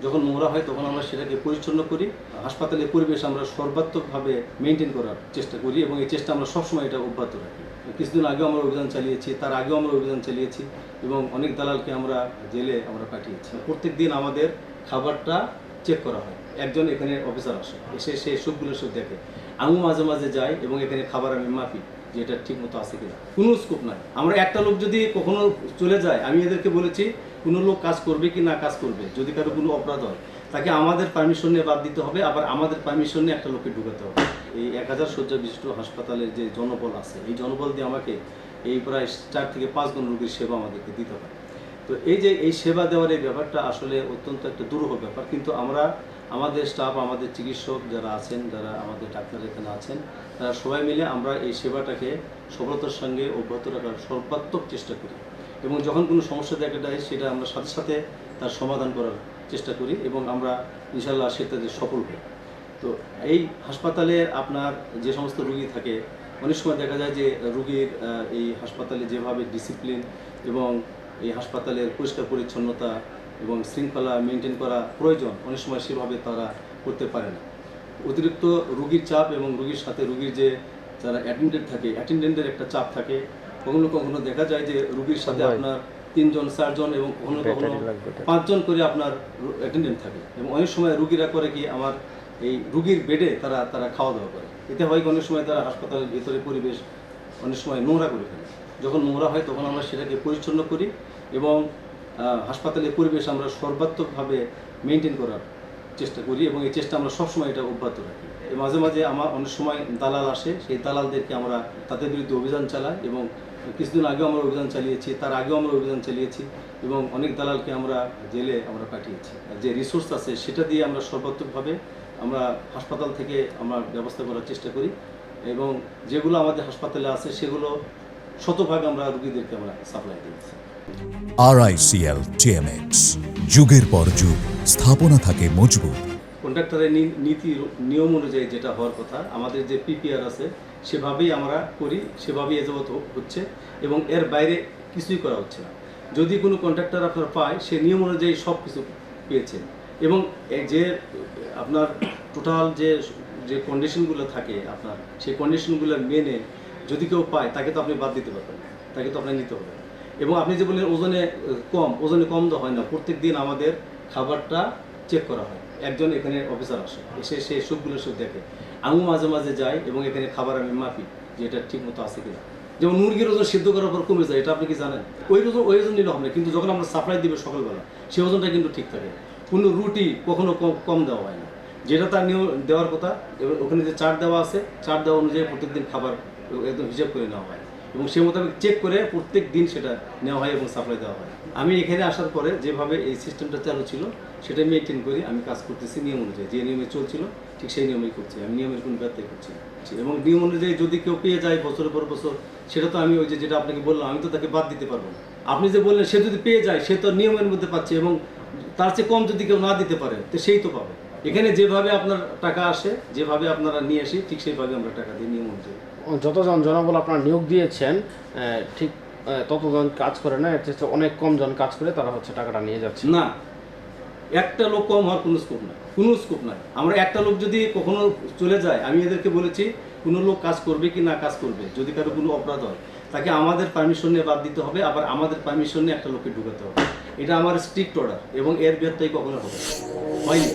যখন নোংরা হয় তখন আমরা সেটাকে পরিচ্ছন্ন করি। হাসপাতালের পরিবেশ আমরা সর্বাত্মকভাবে মেনটেন করার চেষ্টা করি এবং এই চেষ্টা আমরা সবসময় এটা অব্যাহত রাখি। কিছুদিন আগেও আমরা অভিযান চালিয়েছি, তার আগেও আমরা অভিযান চালিয়েছি এবং অনেক দালালকে আমরা জেলে পাঠিয়েছি। প্রত্যেক দিন আমাদের খাবারটা চেক করা হয়। একজন এখানে অফিসার আসে, এসে সে সবগুলো সব দেখে। আমিও মাঝে মাঝে যাই এবং এখানে খাবার আমি মাপি যে এটা ঠিক মতো আছে কিনা। কোনো স্কোপ নাই। আমরা একটা লোক যদি কখনো চলে যায়, আমি এদেরকে বলেছি কোনো লোক কাজ করবে কি না কাজ করবে, যদি কারো কোনো অপরাধ হয় তাকে আমাদের পারমিশন নিয়ে বাদ দিতে হবে, আবার আমাদের পারমিশন নিয়ে একটা লোককে ঢুকাতে হবে। এই 1000 শয্যা বিশিষ্ট হাসপাতালের যে জনবল আছে, এই জনবল দিয়ে আমাকে এই প্রায় 4 থেকে 5 গুণ রোগীর সেবা আমাদেরকে দিতে হয়। তো এই যে এই সেবা দেওয়ার এই ব্যাপারটা আসলে অত্যন্ত একটা দুরূহ ব্যাপার, কিন্তু আমরা আমাদের স্টাফ, আমাদের চিকিৎসক যারা আছেন, যারা আমাদের ডাক্তার এখানে আছেন, তারা সবাই মিলে আমরা এই সেবাটাকে সফলতার সঙ্গে অব্যাহত রাখার সর্বাত্মক চেষ্টা করি এবং যখন কোনো সমস্যা দেখা দেয় সেটা আমরা সাথে সাথে তার সমাধান করার চেষ্টা করি এবং আমরা ইনশাল্লাহ সেটাতে সফল হই। তো এই হাসপাতালে আপনার যে সমস্ত রোগী থাকে, অনেক সময় দেখা যায় যে রোগীর এই হাসপাতালে যেভাবে ডিসিপ্লিন এবং এই হাসপাতালের পরিষ্কার পরিচ্ছন্নতা এবং শৃঙ্খলা মেনটেন করা প্রয়োজন, অনেক সময় সেভাবে তারা করতে পারে না। অতিরিক্ত রোগীর চাপ এবং রোগীর সাথে রোগীর যে যারা অ্যাটেন্ডেন্ট থাকে, অ্যাটেন্ডেন্টের একটা চাপ থাকে। কখনো কখনো দেখা যায় যে রোগীর সাথে আপনার 3 জন 4 জন এবং কখনো কখনো 5 জন করে আপনার অ্যাটেন্ডেন্ট থাকে এবং অনেক সময় রোগীরা করে কি আমার এই রোগীর বেডে তারা খাওয়া দাওয়া করে। এতে হয় অনেক সময় তারা হাসপাতালের ভিতরে পরিবেশ অনেক সময় নোংরা করে ফেলে। যখন নোংরা হয় তখন আমরা সেটাকে পরিচ্ছন্ন করি এবং হাসপাতালের পরিবেশ আমরা সর্বাত্মকভাবে মেনটেন করার চেষ্টা করি এবং এই চেষ্টা আমরা সবসময় এটা অব্যাহত রাখি। মাঝে মাঝে আমার অনেক সময় দালাল আসে, সেই দালালদেরকে আমরা তাদের বিরুদ্ধে অভিযান চালাই এবং কিছুদিন আগেও আমরা অভিযান চালিয়েছি, তার আগেও আমরা অভিযান চালিয়েছি এবং অনেক দালালকে আমরা জেলে পাঠিয়েছি। যে রিসোর্স আছে সেটা দিয়ে আমরা সর্বাত্মকভাবে আমরা হাসপাতাল থেকে আমরা ব্যবস্থা করার চেষ্টা করি এবং যেগুলো আমাদের হাসপাতালে আছে সেগুলো শতভাগ আমরা রোগীদেরকে আমরা সাপ্লাই দিয়েছি। RICL TMX, যুগের পর যুগ স্থাপনা থাকে মজবুত। কন্ট্রাক্টরের নীতি নিয়ম অনুযায়ী যেটা হওয়ার কথা, আমাদের যে PPR আছে সেভাবেই আমরা করি, সেভাবেই এ যাবৎ হচ্ছে এবং এর বাইরে কিছুই করা হচ্ছে না। যদি কোনো কন্ট্রাক্টর আপনার পায়, সে নিয়ম অনুযায়ী সব কিছু পেয়েছেন এবং যে আপনার টোটাল যে কন্ডিশনগুলো থাকে আপনার, সেই কন্ডিশনগুলো মেনে যদি কেউ পায় তাকে তো আপনি বাদ দিতে পারবেন না, তাকে তো আপনার নিতে হবে। এবং আপনি যে বললেন ওজনে কম দেওয়া হয় না। প্রত্যেক দিন আমাদের খাবারটা চেক করা হয়। একজন এখানে অফিসার আসে, এসে সে সবগুলো সব দেখে। আমিও মাঝে মাঝে যাই এবং এখানে খাবার আমি মাপি যে এটা ঠিক মতো আছে কিনা। যেমন মুরগির ওজন সিদ্ধ করার পর কমে যায়, এটা আপনি কি জানেন? ওই ওজন নিলে হবে না, কিন্তু যখন আমরা সাপ্লাই দিবে সকালবেলা সেই ওজনটা কিন্তু ঠিক থাকে। কোনো রুটি কখনো কম দেওয়া হয় না, যেটা তার নিয়ম দেওয়ার কথা। এবং ওখানে যে চার্ট দেওয়া আছে, চার্ট দেওয়া অনুযায়ী প্রত্যেকদিন খাবার একদম হিসাব করে নেওয়া হয় এবং সে মোতাবেক চেক করে প্রত্যেক দিন সেটা নেওয়া হয় এবং সাপ্লাই দেওয়া হয়। আমি এখানে আসার পরে যেভাবে এই সিস্টেমটা চালু ছিল সেটা মেনটেন করি, আমি কাজ করতেছি নিয়ম অনুযায়ী। যে নিয়মে চলছিল ঠিক সেই নিয়মেই করছি, আমি নিয়মের কোনো ব্যত্যয় করছি না। এবং নিয়ম অনুযায়ী যদি কেউ পেয়ে যায় বছরের পর বছর, সেটা তো আমি ওই যেটা আপনাকে বললাম, আমি তো তাকে বাদ দিতে পারবো না। আপনি যে বললেন সে যদি পেয়ে যায়, সে তো নিয়মের মধ্যে পাচ্ছে এবং তার চেয়ে কম যদি কেউ না দিতে পারে তো সেই তো পাবে। এখানে যেভাবে আপনার টাকা আসে, যেভাবে আপনারা নিয়ে আসি, ঠিক সেইভাবে আমরা টাকা দিই নিয়ম অনুযায়ী। যতজন জনবল আপনারা নিয়োগ দিয়েছেন ঠিক ততজন কাজ করে না, এর চেয়ে অনেক কম জন কাজ করে তারা টাকাটা নিয়ে যাচ্ছে না। একটা লোক কম হওয়ার কোনো স্কোপ নাই, কোনো স্কোপ নাই। আমরা একটা লোক যদি কখনো চলে যায়, আমি এদেরকে বলেছি কোনো লোক কাজ করবে কি না কাজ করবে, যদি কারো কোনো অপরাধ হয় তাকে আমাদের পারমিশন নিয়ে বাদ দিতে হবে, আবার আমাদের পারমিশন নিয়ে একটা লোককে ঢুকাতে হবে। এটা আমার স্ট্রিক্ট অর্ডার এবং এর ব্যত্যয় কখনো হবে হয়নি।